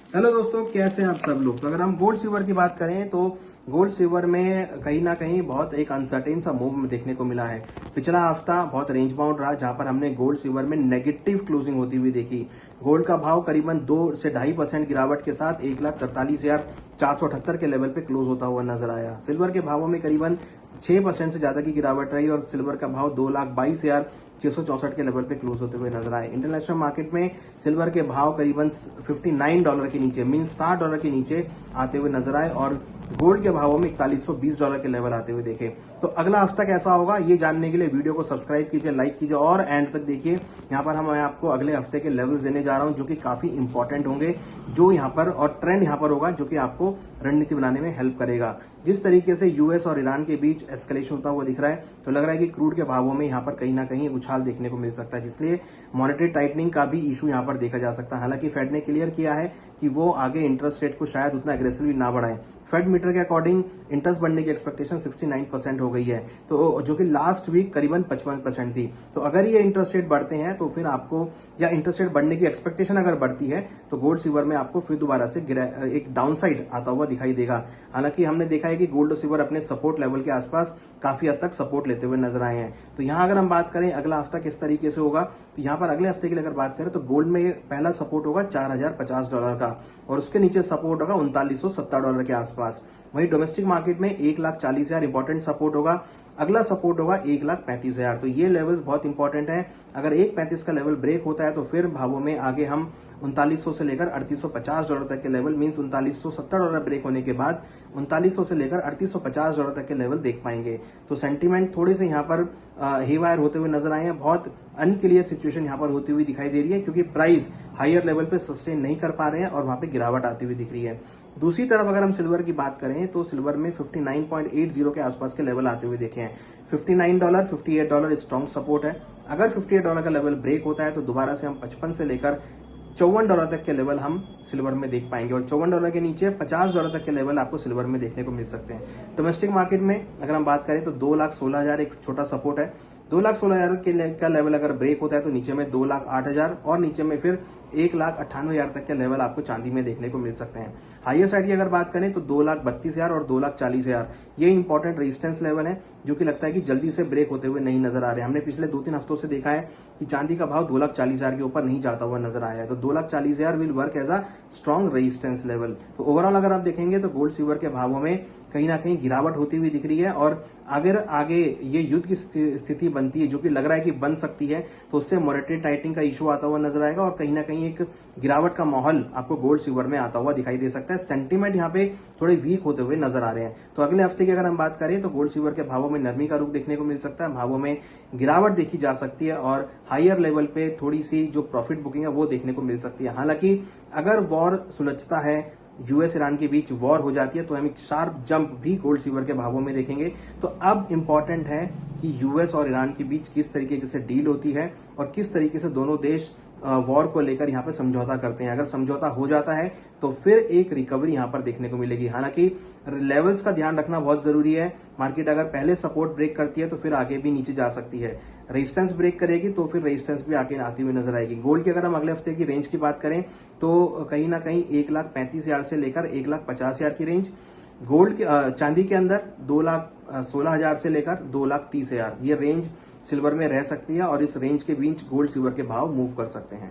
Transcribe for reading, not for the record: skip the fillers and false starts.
Hello दोस्तों, कैसे हैं आप सब लोग। तो अगर हम गोल्ड सिल्वर की बात करें तो गोल्ड सिल्वर में कहीं ना कहीं बहुत एक अनसर्टेन सा मूव देखने को मिला है। पिछला हफ्ता बहुत रेंज बाउंड रहा, जहां पर हमने गोल्ड सिल्वर में नेगेटिव क्लोजिंग होती हुई देखी। गोल्ड का भाव करीबन 2 से 2.5% गिरावट के साथ 1,43,478 के लेवल पे क्लोज होता हुआ नजर आया। सिल्वर के भावों में करीबन 6% से ज्यादा की गिरावट रही और सिल्वर का भाव 2,22,664 के लेवल पे क्लोज होते हुए नजर आए। इंटरनेशनल मार्केट में सिल्वर के भाव करीबन $59 के नीचे, मीन $60 के नीचे आते हुए नजर आए और गोल्ड के भावों में $4120 के लेवल आते हुए देखे। तो अगला हफ्ता कैसा होगा ये जानने के लिए वीडियो को सब्सक्राइब कीजिए, लाइक कीजिए और एंड तक देखिए। यहाँ पर मैं आपको अगले हफ्ते के लेवल्स देने जा रहा हूं जो कि काफी इंपॉर्टेंट होंगे, जो यहाँ पर और ट्रेंड यहाँ पर होगा जो कि आपको रणनीति बनाने में हेल्प करेगा। जिस तरीके से यूएस और ईरान के बीच एस्केलेशन होता हुआ दिख रहा है, तो लग रहा है कि क्रूड के भावों में यहाँ पर कहीं ना कहीं उछाल देखने को मिल सकता है, जिसलिए मॉनेटरी टाइटनिंग का भी इशू यहाँ पर देखा जा सकता है। हालांकि फेड ने क्लियर किया है कि वो आगे इंटरेस्ट रेट को शायद उतना एग्रेसिवली ना बढ़ाए। फेड मीटर के अकॉर्डिंग इंटरेस्ट बढ़ने की एक्सपेक्टेशन 69% हो गई है, तो जो कि लास्ट वीक करीबन 55% थी। तो अगर ये इंटरेस्ट रेट बढ़ते हैं तो फिर आपको, या इंटरेस्ट रेट बढ़ने की एक्सपेक्टेशन अगर बढ़ती है तो गोल्ड सिल्वर में आपको फिर दोबारा से एक डाउनसाइड आता हुआ दिखाई देगा। हालांकि हमने देखा है कि गोल्ड और सिल्वर अपने सपोर्ट लेवल के आसपास काफी हद तक सपोर्ट लेते हुए नजर आए हैं। तो यहाँ अगर हम बात करें अगला हफ्ता किस तरीके से होगा, तो यहाँ पर अगले हफ्ते के लिए अगर बात करें तो गोल्ड में पहला सपोर्ट होगा $4,050 का और उसके नीचे सपोर्ट होगा $3,970 के आसपास। वहीं डोमेस्टिक मार्केट में 1,40,000 इंपॉर्टेंट सपोर्ट होगा। अगला सपोर्ट होगा 1,35,000। तो ये लेवल्स बहुत इंपॉर्टेंट है। अगर 1,35 का लेवल ब्रेक होता है तो फिर भावों में आगे हम 3900 से लेकर $3,850 तक के लेवल, मींस $3,970 ब्रेक होने के बाद 3900 से लेकर $3,850 तक के लेवल देख पाएंगे। तो सेंटीमेंट थोड़े से यहाँ पर हेवायर होते हुए नजर आए हैं। बहुत अनक्लियर सिचुएशन यहाँ पर होती हुई दिखाई दे रही है, क्योंकि प्राइस हायर लेवल पे सस्टेन नहीं कर पा रहे हैं और वहां पे गिरावट आती हुई दिख रही है। दूसरी तरफ अगर हम सिल्वर की बात करें तो सिल्वर में 59.80 के आसपास के लेवल आते हुए देखे हैं। $59, $58 स्ट्रॉन्ग सपोर्ट है। अगर $58 का लेवल ब्रेक होता है तो दोबारा से हम 55 से लेकर $54 तक के लेवल हम सिल्वर में देख पाएंगे और $54 के नीचे $50 तक के लेवल आपको सिल्वर में देखने को मिल सकते हैं। डोमेस्टिक मार्केट में अगर हम बात करें तो 2,16,000 एक छोटा सपोर्ट है। 2,16,000 का लेवल अगर ब्रेक होता है तो नीचे में 2,08,000 और नीचे में फिर 1,98,000 तक के लेवल आपको चांदी में देखने को मिल सकते हैं। हायर साइड की अगर बात करें तो 2,32,000 और 2,40,000 ये इंपॉर्टेंट रेजिस्टेंस लेवल है, जो कि लगता है कि जल्दी से ब्रेक होते हुए नहीं नजर आ रहे हैं। हमने पिछले 2-3 हफ्तों से देखा है कि चांदी का भाव 2,40,000 के ऊपर नहीं जाता हुआ नजर आया है। तो 2,40,000 will work as a strong resistance level. तो ओवरऑल अगर आप देखेंगे तो गोल्ड सिल्वर के भावों में कहीं ना कहीं गिरावट होती हुई दिख रही है और अगर आगे ये युद्ध की स्थिति बनती है, जो कि लग रहा है कि बन सकती है, तो उससे मॉनेटरी टाइटिंग का इशू आता हुआ नजर आएगा और कहीं ना कहीं एक गिरावट का माहौल आपको गोल्ड सिल्वर में आता हुआ दिखाई दे सकता है। सेंटीमेंट यहाँ पे थोड़े वीक होते हुए नजर आ रहे हैं। तो अगले हफ्ते की अगर हम बात करें तो गोल्ड सिल्वर के भावों में नरमी का रुख देखने को मिल सकता है, भावों में गिरावट देखी जा सकती है और हायर लेवल पे थोड़ी सी जो प्रॉफिट बुकिंग है वो देखने को मिल सकती है। हालांकि अगर वॉर सुलझता है, यूएस ईरान के बीच वॉर हो जाती है, तो हम एक शार्प जंप भी गोल्ड सिल्वर के भावों में देखेंगे। तो अब इंपॉर्टेंट है कि यूएस और ईरान के बीच किस तरीके से डील होती है और किस तरीके से दोनों देश वॉर को लेकर यहाँ पे समझौता करते हैं। अगर समझौता हो जाता है तो फिर एक रिकवरी यहाँ पर देखने को मिलेगी। हालांकि लेवल्स का ध्यान रखना बहुत जरूरी है। मार्केट अगर पहले सपोर्ट ब्रेक करती है तो फिर आगे भी नीचे जा सकती है। रेजिस्टेंस ब्रेक करेगी तो फिर रेजिस्टेंस भी आगे आती हुई नजर आएगी। गोल्ड की अगर हम अगले हफ्ते की रेंज की बात करें तो कहीं ना कहीं 1,35,000 से लेकर 1,50,000 की रेंज, गोल्ड चांदी के अंदर 2,16,000 से लेकर 2,30,000 ये रेंज सिल्वर में रह सकती है और इस रेंज के बीच गोल्ड सिल्वर के भाव मूव कर सकते हैं।